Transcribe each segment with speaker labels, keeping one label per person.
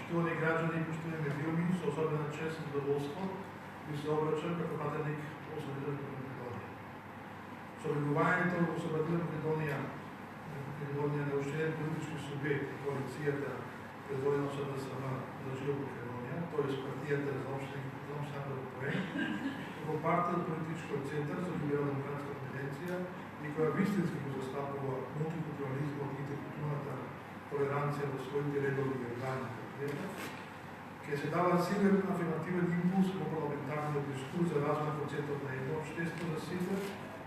Speaker 1: Почитувани граѓани, почитувани медиуми, со особена чест и задоволство ви се обрачам како пратеник Освободителна Македонија. Со објавувањето во Освободителна Македонија на уште политички субјект, коалицијата предводена со СДСМ за живо Македонија, т.е. партијата за општина проект, како партија од политичкиот центар за либерално-демократска тенденција и која вистински го застапува мултикултурализмот и интеркултурната толеранција во своите редови и органи на партијата, ќе се дава силен афирмативен импулс во парламентарниот дискурс за развој на концептот на едно општество за сите,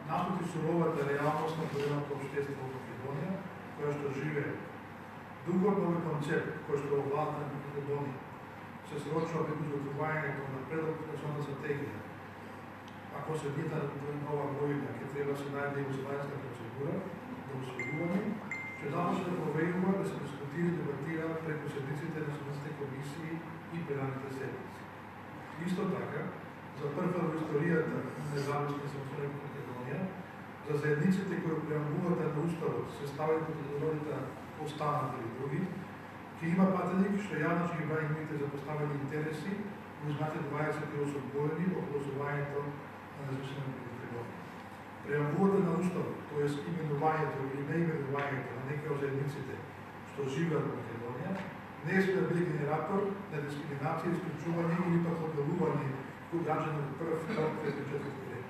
Speaker 1: напроти суровата реалност на поделеното општество во Македонија, која што живее. Другиот нови концепт, кој што овладна Македонија, се срочува преку отворањето на предлог национална стратегија. Ако се бита нова година, ќе треба се најде и усвојачка процедура за усвојување, ќе започне да проверува, да се дискутира и дебатира преку седниците на судниците комисии и пленарните седници. Исто така, за прв пат во историјата на независна и самостојна Македонија, за заедниците кои преамбулата на уставот се ставени под одредите останати или други, ќе има патеник што јавно ќе ги брави нивните за поставени интереси во изминатите 28 години од образувањето на независна Македонија. Преамбулата на уставот, т.е. именувањето или неименувањето на некои од заедниците што живеат во Македонија, не е да биде генератор на дискриминација, исклучување или пак одделување кој граѓани од прв, втор, трети, четврти ред.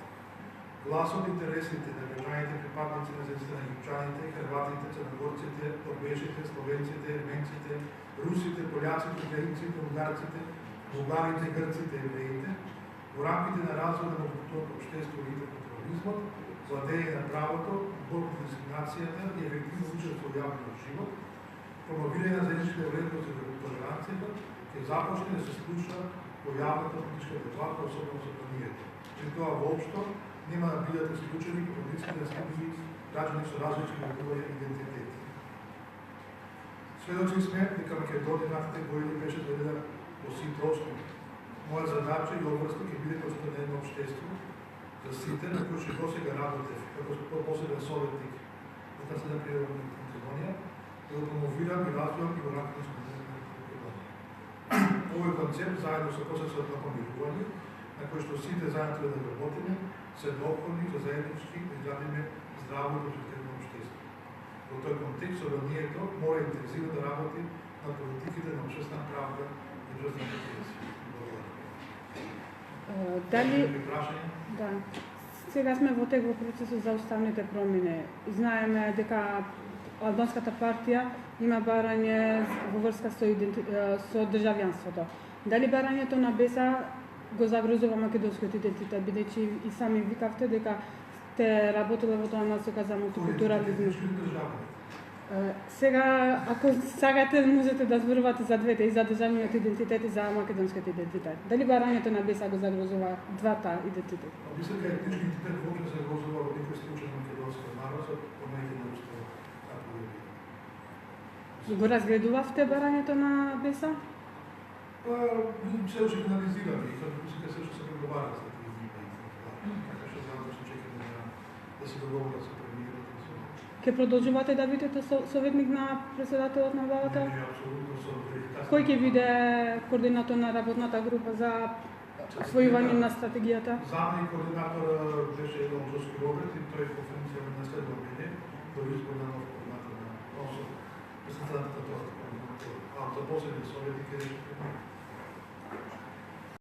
Speaker 1: Гласот интересите на граѓаните припадници на заедниците на египтчаните, хрватите, црногорците, норвежците, словенците, ерменците, русите, пољаците, украинците, унгарците, булгарите, грците, евреите, во рамките на развој на мултикултурното општество и интеркултурализмот, владење на правото, борба против дискриминацијата и ефективно учество во јавниот живот, промовирање на заедничките вредности за толеранцијата, ќе започне да се случва во јавната политичка дебата, особено со панијето. При тоа воопшто нема да бидат исклучени политички наследници граѓани со различни културни идентитети. Сведоци сме дека Македонија нафтите години беше доведена во сите основи. Моја задача и обврска ќе биде како на едно општество за сите на кои што досега работев како посебен советник во Канцеларија на Македонија, да го промовирам и развивам и во рамките на Македонија. Овој концепт заедно со процесот на помирување, на кој што сите заедно треба да работиме, се необходни за заеднички да изградиме здраво и просветено општество. Во тој контекст собранието мора интензивно да работи на политиките на општествена правда и друштвена претенција.
Speaker 2: Дали... Да. Сега сме во тек во процесот за уставните промени. Знаеме дека албанската партија има барање во врска со државјанството. Дали барањето на БЕСА го загрозува македонскиот идентитет, бидејќи и сами викавте дека сте работеле во тоа насока за мултикултурализм. Сега, ако сакате, можете да зборувате за двете, и за државниот идентитет и за македонскиот идентитет. Дали барањето на БЕСА го загрозува двата идентитет?
Speaker 1: Мислам дека етнички идентитет воопшто се загрозува во никој случај на македонскиот народ за промените на уставот, како да биде.
Speaker 2: Го разгледувавте барањето на БЕСА?
Speaker 1: Се уште анализираме и мислам дека се уште се преговарат за тие идеи. Така што знам да се чекаме да се договорат со премиерот.
Speaker 2: Ќе продолжувате да бидете советник на претседателот на владата?
Speaker 1: Не, апсолутно сум.
Speaker 2: Кој ќе биде координатор на работната група за освојување на стратегијата?
Speaker 1: Заменик координатор беше Елон Джоски Роберт и тој конференција на следва мене до избор на нов координатор на председателот за последен советник е